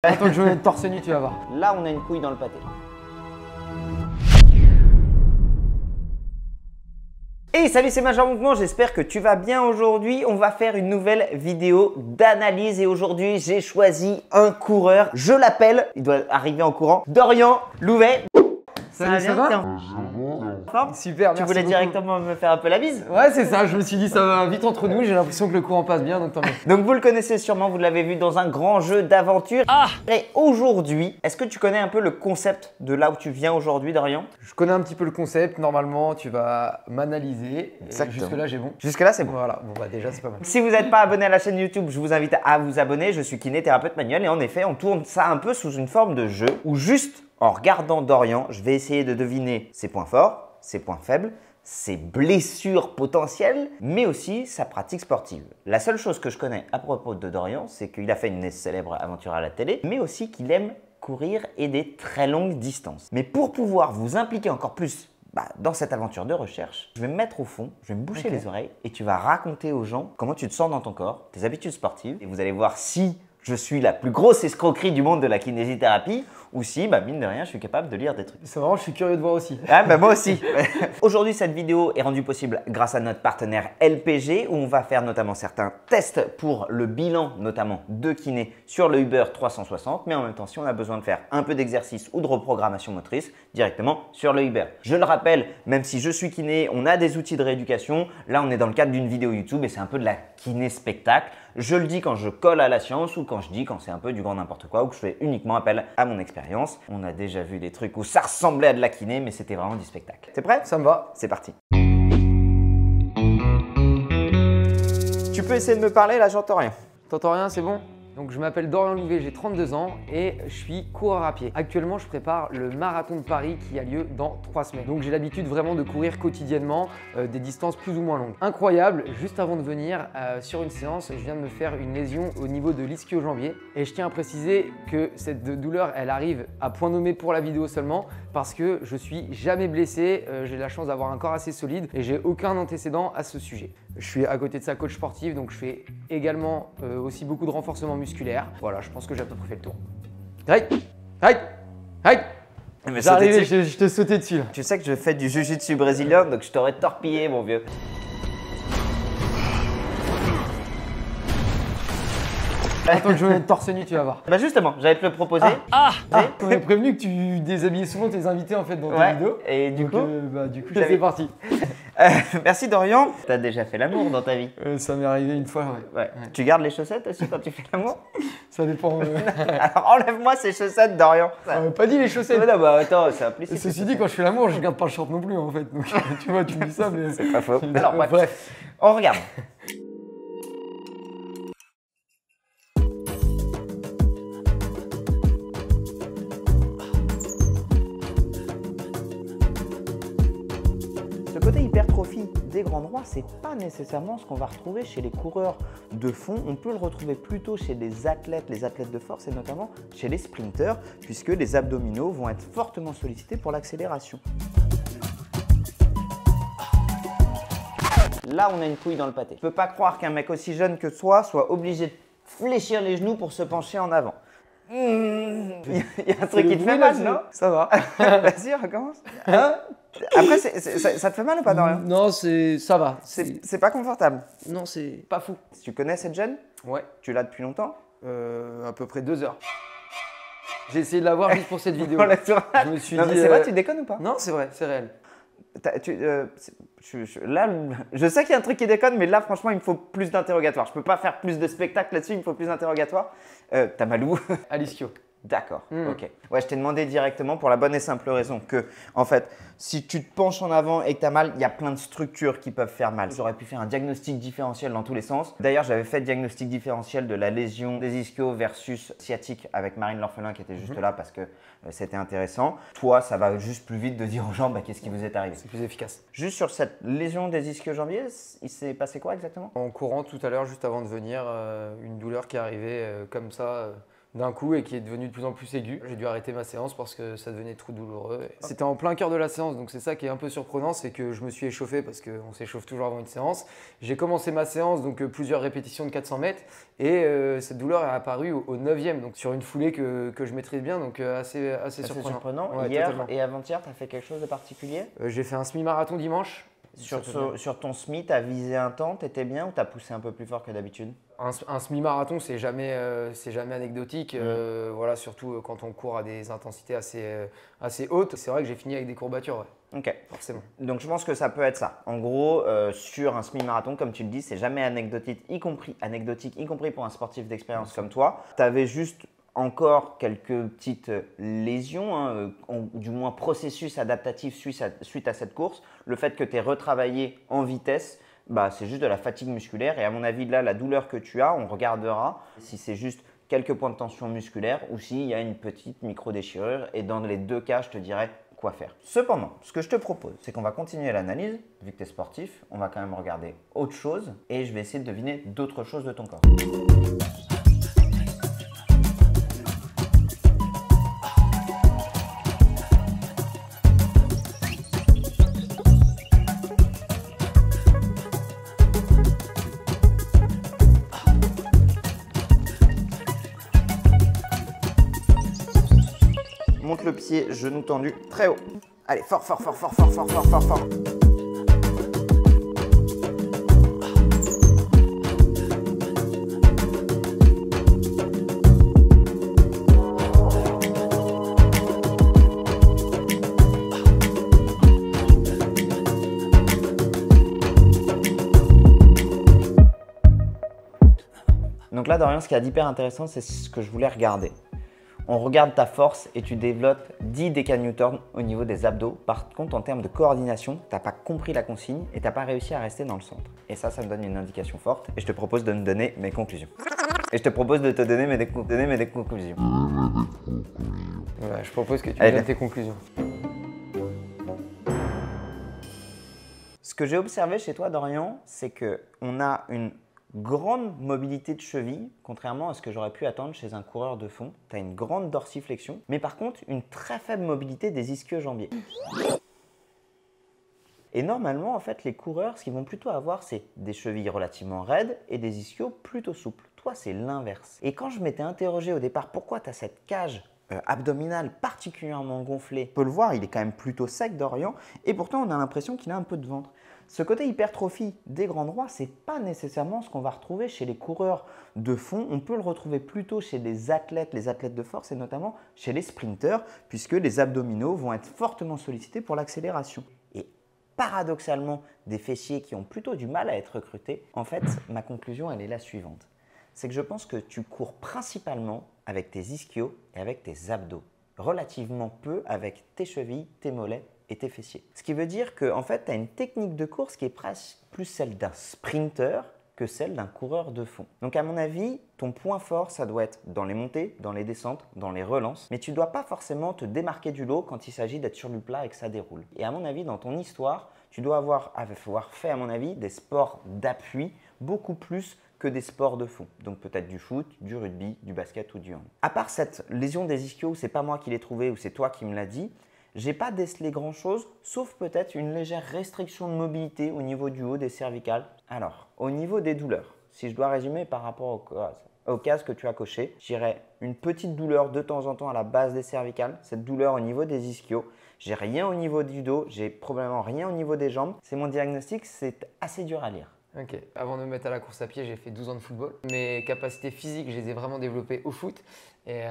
Attends que je me mette torse nu, tu vas voir. Là, on a une couille dans le pâté. Hey, salut, c'est Major Mouvement, j'espère que tu vas bien aujourd'hui. On va faire une nouvelle vidéo d'analyse et aujourd'hui, j'ai choisi un coureur. Je l'appelle, il doit arriver en courant, Dorian Louvet. Salut, ça va? Super, merci. Tu voulais beaucoup. directement me faire un peu la bise? Ouais, c'est ça, je me suis dit ça va vite entre nous, j'ai l'impression que le courant passe bien, donc tant mieux. Donc vous le connaissez sûrement, vous l'avez vu dans un grand jeu d'aventure. Et aujourd'hui, est-ce que tu connais un peu le concept de là où tu viens aujourd'hui, Dorian? Je connais un petit peu le concept, normalement tu vas m'analyser. Jusque-là j'ai bon. Jusque-là, c'est bon. Voilà, bon bah déjà c'est pas mal. Si vous n'êtes pas abonné à la chaîne YouTube, je vous invite à vous abonner. Je suis kinésithérapeute manuel et en effet, on tourne ça un peu sous une forme de jeu où juste en regardant Dorian, je vais essayer de deviner ses points forts, ses points faibles, ses blessures potentielles, mais aussi sa pratique sportive. La seule chose que je connais à propos de Dorian, c'est qu'il a fait une célèbre aventure à la télé, mais aussi qu'il aime courir et des très longues distances. Mais pour pouvoir vous impliquer encore plus dans cette aventure de recherche, je vais me mettre au fond, je vais me boucher les oreilles et tu vas raconter aux gens comment tu te sens dans ton corps, tes habitudes sportives et vous allez voir si je suis la plus grosse escroquerie du monde de la kinésithérapie ou si, mine de rien, je suis capable de lire des trucs. C'est marrant, je suis curieux de voir aussi. Ah, moi aussi. Aujourd'hui, cette vidéo est rendue possible grâce à notre partenaire LPG où on va faire notamment certains tests pour le bilan notamment de kiné sur le Uber 360. Mais en même temps, si on a besoin de faire un peu d'exercice ou de reprogrammation motrice, directement sur le Uber. Je le rappelle, même si je suis kiné, on a des outils de rééducation. Là, on est dans le cadre d'une vidéo YouTube et c'est un peu de la kiné spectacle. Je le dis quand je colle à la science ou quand je dis quand c'est un peu du grand n'importe quoi ou que je fais uniquement appel à mon expérience. On a déjà vu des trucs où ça ressemblait à de la kiné mais c'était vraiment du spectacle. T'es prêt? Ça me va. C'est parti. Tu peux essayer de me parler là, j'entends rien. T'entends rien, c'est bon? Donc je m'appelle Dorian Louvet, j'ai 32 ans et je suis coureur à pied. Actuellement, je prépare le marathon de Paris qui a lieu dans 3 semaines. Donc j'ai l'habitude vraiment de courir quotidiennement des distances plus ou moins longues. Incroyable, juste avant de venir sur une séance, je viens de me faire une lésion au niveau de l'ischio-jambier. Et je tiens à préciser que cette douleur, elle arrive à point nommé pour la vidéo seulement parce que je suis jamais blessé, j'ai la chance d'avoir un corps assez solide et j'ai aucun antécédent à ce sujet. Je suis à côté de sa coach sportive, donc je fais également aussi beaucoup de renforcement musculaire. Voilà, je pense que j'ai à peu près fait le tour. J'arrivais, je te sautais dessus là. Tu sais que je fais du jiu-jitsu brésilien, donc je t'aurais torpillé, mon vieux. Attends que je me mette torse nu, tu vas voir. Justement, j'allais te le proposer. On m'avait prévenu que tu déshabillais souvent tes invités en fait dans tes vidéos. Et du coup, c'est parti. Merci Dorian. T'as déjà fait l'amour dans ta vie? Ça m'est arrivé une fois, ouais. Tu gardes les chaussettes aussi quand tu fais l'amour? Ça dépend. Alors enlève-moi ces chaussettes, Dorian. Pas dit les chaussettes. Non, attends, c'est implicite. Ceci dit, quand je fais l'amour, je garde pas le short non plus en fait. Donc tu vois, tu me dis ça, mais c'est pas faux. Alors bref, on regarde. Le côté hypertrophie des grands droits, c'est pas nécessairement ce qu'on va retrouver chez les coureurs de fond. On peut le retrouver plutôt chez les athlètes de force et notamment chez les sprinteurs, puisque les abdominaux vont être fortement sollicités pour l'accélération. Là, on a une couille dans le pâté. Je peux pas croire qu'un mec aussi jeune que toi soit obligé de fléchir les genoux pour se pencher en avant. Il y a un truc qui te fait mal, non? Ça va. Vas-y, recommence. Après, ça te fait mal ou pas, Dorian? Non, ça va. C'est pas confortable. Non, c'est pas fou. Tu connais cette jeune? Ouais. Tu l'as depuis longtemps? À peu près 2 heures. J'ai essayé de la voir juste pour cette vidéo. Je me suis dit. C'est vrai, tu déconnes ou pas? Non, c'est vrai, c'est réel. Là, je sais qu'il y a un truc qui déconne, mais là, franchement, il me faut plus d'interrogatoires. Je peux pas faire plus de spectacles là-dessus, il me faut plus d'interrogatoires. T'as mal où? À l'ischio. D'accord, ok. Ouais, je t'ai demandé directement pour la bonne et simple raison que, en fait, si tu te penches en avant et que tu as mal, il y a plein de structures qui peuvent faire mal. J'aurais pu faire un diagnostic différentiel dans tous les sens. D'ailleurs, j'avais fait le diagnostic différentiel de la lésion des ischios versus sciatique avec Marine L'Orphelin qui était juste là parce que c'était intéressant. Toi, ça va juste plus vite de dire aux gens qu'est-ce qui vous est arrivé. C'est plus efficace. Juste sur cette lésion des ischio-jambiers, il s'est passé quoi exactement? En courant tout à l'heure, juste avant de venir, une douleur qui est arrivée comme ça. d'un coup et qui est devenu de plus en plus aigu. J'ai dû arrêter ma séance parce que ça devenait trop douloureux. C'était en plein cœur de la séance, donc c'est ça qui est un peu surprenant, c'est que je me suis échauffé parce qu'on s'échauffe toujours avant une séance. J'ai commencé ma séance, donc plusieurs répétitions de 400 mètres et cette douleur est apparue au 9e, donc sur une foulée que je maîtrise bien, donc assez surprenant. Ouais, hier totalement. et avant-hier, tu as fait quelque chose de particulier? J'ai fait un semi-marathon dimanche. Sur ton SMI, tu as visé un temps, tu étais bien ou tu as poussé un peu plus fort que d'habitude? Un semi-marathon, c'est jamais anecdotique, voilà, surtout quand on court à des intensités assez hautes. C'est vrai que j'ai fini avec des courbatures, ouais, Ok. forcément. Donc je pense que ça peut être ça. En gros, sur un semi-marathon, comme tu le dis, c'est jamais anecdotique, y compris pour un sportif d'expérience comme toi. Tu avais juste encore quelques petites lésions, hein, du moins processus adaptatif suite à cette course. Le fait que tu aies retravaillé en vitesse, bah, c'est juste de la fatigue musculaire. Et à mon avis, là, la douleur que tu as, on regardera si c'est juste quelques points de tension musculaire ou s'il y a une petite micro-déchirure. Et dans les deux cas, je te dirais quoi faire. Cependant, ce que je te propose, c'est qu'on va continuer l'analyse. Vu que tu es sportif, on va quand même regarder autre chose et je vais essayer de deviner d'autres choses de ton corps. Monte le pied, genou tendu, très haut. Allez, fort, fort, fort, fort, fort, fort, fort, fort, fort. Donc là, Dorian, ce qui est hyper intéressant, c'est ce que je voulais regarder. On regarde ta force et tu développes 10 décanewtons au niveau des abdos. Par contre, en termes de coordination, tu n'as pas compris la consigne et tu n'as pas réussi à rester dans le centre. Et ça me donne une indication forte et je te propose de me donner mes conclusions. Et je te propose de te donner mes conclusions. Ouais, je propose que tu me donnes tes conclusions. Ce que j'ai observé chez toi, Dorian, c'est qu'on a une grande mobilité de cheville, contrairement à ce que j'aurais pu attendre chez un coureur de fond. Tu as une grande dorsiflexion, mais par contre, une très faible mobilité des ischio-jambiers. Et normalement, en fait, les coureurs, ce qu'ils vont plutôt avoir, c'est des chevilles relativement raides et des ischios plutôt souples. Toi, c'est l'inverse. Et quand je m'étais interrogé au départ, pourquoi tu as cette cage abdominale particulièrement gonflée, on peut le voir, il est quand même plutôt sec, Dorian, et pourtant, on a l'impression qu'il a un peu de ventre. Ce côté hypertrophie des grands droits, ce n'est pas nécessairement ce qu'on va retrouver chez les coureurs de fond. On peut le retrouver plutôt chez les athlètes de force et notamment chez les sprinteurs, puisque les abdominaux vont être fortement sollicités pour l'accélération. Et paradoxalement, des fessiers qui ont plutôt du mal à être recrutés, en fait, ma conclusion, elle est la suivante. C'est que je pense que tu cours principalement avec tes ischios et avec tes abdos, relativement peu avec tes chevilles, tes mollets et tes fessiers. Ce qui veut dire que en fait, tu as une technique de course qui est presque plus celle d'un sprinter que celle d'un coureur de fond. Donc à mon avis, ton point fort, ça doit être dans les montées, dans les descentes, dans les relances, mais tu ne dois pas forcément te démarquer du lot quand il s'agit d'être sur du plat et que ça déroule. Et à mon avis, dans ton histoire, tu dois avoir fait, à mon avis, des sports d'appui beaucoup plus que des sports de fond. Donc peut-être du foot, du rugby, du basket ou du hand. À part cette lésion des ischios, c'est pas moi qui l'ai trouvée ou c'est toi qui me l'as dit, j'ai pas décelé grand chose, sauf peut-être une légère restriction de mobilité au niveau du haut des cervicales. Alors, au niveau des douleurs, si je dois résumer par rapport au cas que tu as coché, j'irais une petite douleur de temps en temps à la base des cervicales, cette douleur au niveau des ischios. J'ai rien au niveau du dos, j'ai probablement rien au niveau des jambes. C'est mon diagnostic, c'est assez dur à lire. Ok. Avant de me mettre à la course à pied, j'ai fait 12 ans de football. Mes capacités physiques, je les ai vraiment développées au foot. Et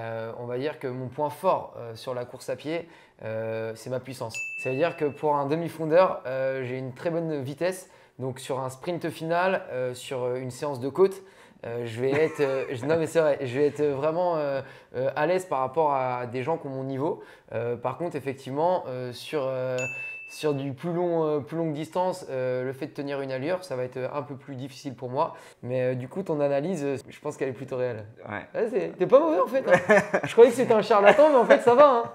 on va dire que mon point fort sur la course à pied, c'est ma puissance. Ça veut dire que pour un demi-fondeur, j'ai une très bonne vitesse. Donc sur un sprint final, sur une séance de côte, je vais être, non mais c'est vrai, je vais être vraiment à l'aise par rapport à des gens qui ont mon niveau. Par contre, effectivement, sur du plus longue distance, le fait de tenir une allure, ça va être un peu plus difficile pour moi. Mais du coup, ton analyse, je pense qu'elle est plutôt réelle. Ouais. T'es pas mauvais en fait. Hein. Je croyais que c'était un charlatan, mais en fait, ça va. Hein.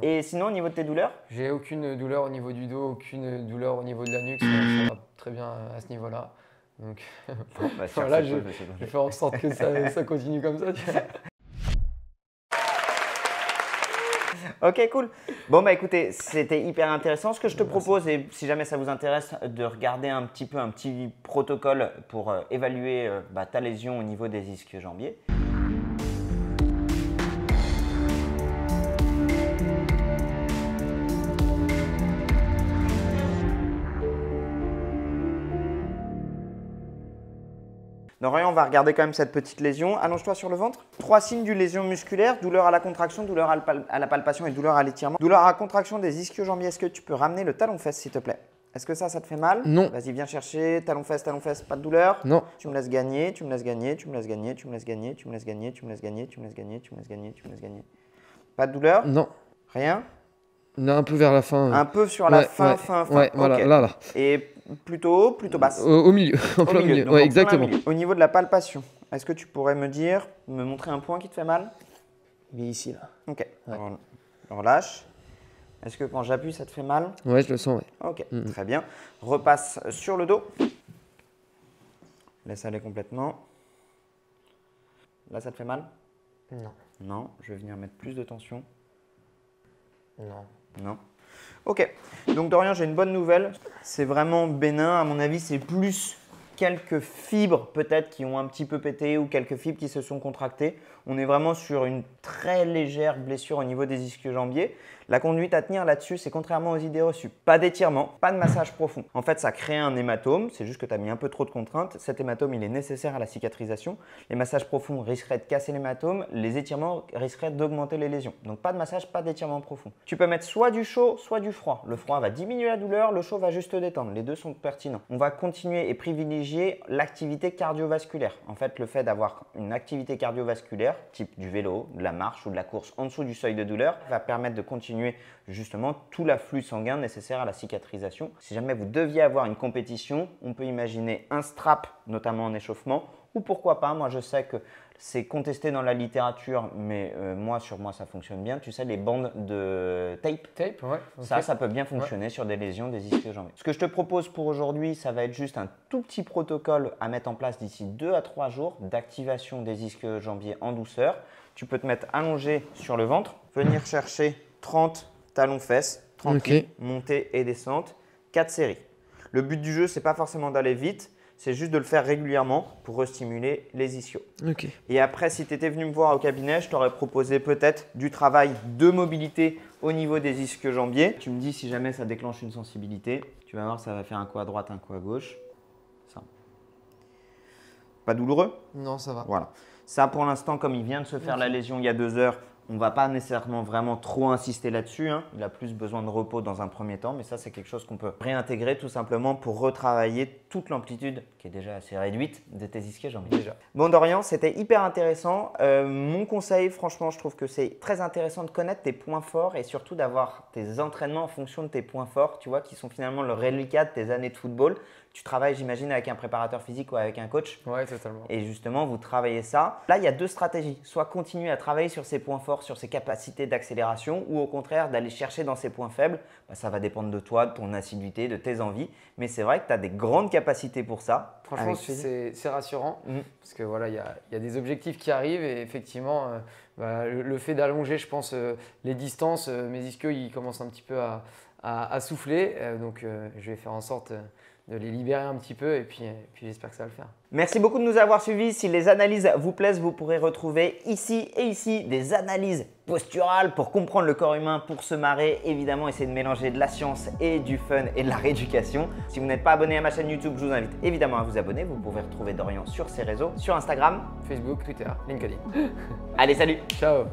Et sinon, au niveau de tes douleurs? J'ai aucune douleur au niveau du dos, aucune douleur au niveau de la nuque. Ça va très bien à ce niveau-là. Donc, Bon, bah, voilà, je vais faire en sorte que ça continue comme ça. Tu vois. Ok, cool. Bon, bah écoutez, c'était hyper intéressant. Ce que je te propose, et si jamais ça vous intéresse, de regarder un petit protocole pour évaluer ta lésion au niveau des ischio-jambiers. Dorian, on va regarder quand même cette petite lésion. Allonge-toi sur le ventre. 3 signes d'une lésion musculaire, douleur à la contraction, douleur à la palpation et douleur à l'étirement. Douleur à la contraction des ischio-jambiers. Est-ce que tu peux ramener le talon-fesse, s'il te plaît? Est-ce que ça te fait mal? Non. Vas-y, viens chercher. Talon-fesse, pas de douleur? Non. Tu me laisses gagner, tu me laisses gagner, tu me laisses gagner, tu me laisses gagner, tu me laisses gagner, tu me laisses gagner, tu me laisses gagner, tu me laisses gagner, tu me laisses gagner. Pas de douleur? Non. Rien? Non, un peu vers la fin. Un peu sur la fin. Ouais, voilà, Ok. là. Et plutôt haut, plutôt basse? Au milieu, en plein milieu. donc Ouais, en plein exactement. milieu. Au niveau de la palpation, est-ce que tu pourrais me montrer un point qui te fait mal? Il est ici, là. Ok. Ouais. Relâche. Est-ce que quand j'appuie, ça te fait mal? Ouais, je le sens, ouais. Ok, très bien. Repasse sur le dos. Laisse aller complètement. Là, ça te fait mal? Non. Non. Je vais venir mettre plus de tension. Non. Non. Ok. Donc Dorian, j'ai une bonne nouvelle. C'est vraiment bénin. À mon avis, c'est plus quelques fibres peut-être qui ont un petit peu pété ou quelques fibres qui se sont contractées. On est vraiment sur une très légère blessure au niveau des ischio-jambiers. La conduite à tenir là-dessus, c'est contrairement aux idées reçues. Pas d'étirement, pas de massage profond. En fait, ça crée un hématome. C'est juste que tu as mis un peu trop de contraintes. Cet hématome, il est nécessaire à la cicatrisation. Les massages profonds risqueraient de casser l'hématome. Les étirements risqueraient d'augmenter les lésions. Donc, pas de massage, pas d'étirement profond. Tu peux mettre soit du chaud, soit du froid. Le froid va diminuer la douleur, le chaud va juste te détendre. Les deux sont pertinents. On va continuer et privilégier l'activité cardiovasculaire. En fait, le fait d'avoir une activité cardiovasculaire, type du vélo, de la marche ou de la course en dessous du seuil de douleur, va permettre de continuer justement tout l'afflux sanguin nécessaire à la cicatrisation. Si jamais vous deviez avoir une compétition, on peut imaginer un strap, notamment en échauffement, ou pourquoi pas, moi je sais que c'est contesté dans la littérature, mais sur moi ça fonctionne bien. Tu sais, les bandes de tape, Ouais. okay. Ça peut bien fonctionner sur des lésions des ischio-jambiers. Ce que je te propose pour aujourd'hui, ça va être juste un tout petit protocole à mettre en place d'ici 2 à 3 jours d'activation des ischio-jambiers en douceur. Tu peux te mettre allongé sur le ventre, venir chercher 30 talons-fesses, tranquille, montée et descente, 4 séries. Le but du jeu, ce n'est pas forcément d'aller vite, c'est juste de le faire régulièrement pour restimuler les ischios. Ok. Et après, si tu étais venu me voir au cabinet, je t'aurais proposé peut-être du travail de mobilité au niveau des ischio-jambiers. Tu me dis si jamais ça déclenche une sensibilité. Tu vas voir, ça va faire un coup à droite, un coup à gauche. Ça. Pas douloureux? Non, ça va. Voilà. Ça, pour l'instant, comme il vient de se faire la lésion il y a 2 heures, on ne va pas nécessairement vraiment trop insister là-dessus. Il a plus besoin de repos dans un premier temps, mais ça, c'est quelque chose qu'on peut réintégrer tout simplement pour retravailler toute l'amplitude qui est déjà assez réduite de tes ischio-jambiers. Déjà. Bon, Dorian, c'était hyper intéressant. Mon conseil, franchement, je trouve que c'est très intéressant de connaître tes points forts et surtout d'avoir tes entraînements en fonction de tes points forts, tu vois, qui sont finalement le reliquat de tes années de football. Tu travailles, j'imagine, avec un préparateur physique ou avec un coach. Ouais, totalement. Et justement, vous travaillez ça. Là, il y a 2 stratégies. Soit continuer à travailler sur ses points forts, sur ses capacités d'accélération, ou au contraire, d'aller chercher dans ses points faibles. Ça va dépendre de toi, de ton assiduité, de tes envies. Mais c'est vrai que tu as des grandes capacités pour ça. Franchement, c'est rassurant parce que voilà, il y a des objectifs qui arrivent et effectivement, le fait d'allonger, je pense, les distances, mes ischios, ils commencent un petit peu à souffler. Donc, je vais faire en sorte de les libérer un petit peu et puis j'espère que ça va le faire. Merci beaucoup de nous avoir suivis. Si les analyses vous plaisent, vous pourrez retrouver ici et ici des analyses posturales pour comprendre le corps humain, pour se marrer. Évidemment, essayer de mélanger de la science et du fun et de la rééducation. Si vous n'êtes pas abonné à ma chaîne YouTube, je vous invite évidemment à vous abonner. Vous pouvez retrouver Dorian sur ses réseaux, sur Instagram, Facebook, Twitter, LinkedIn. Allez, salut! Ciao!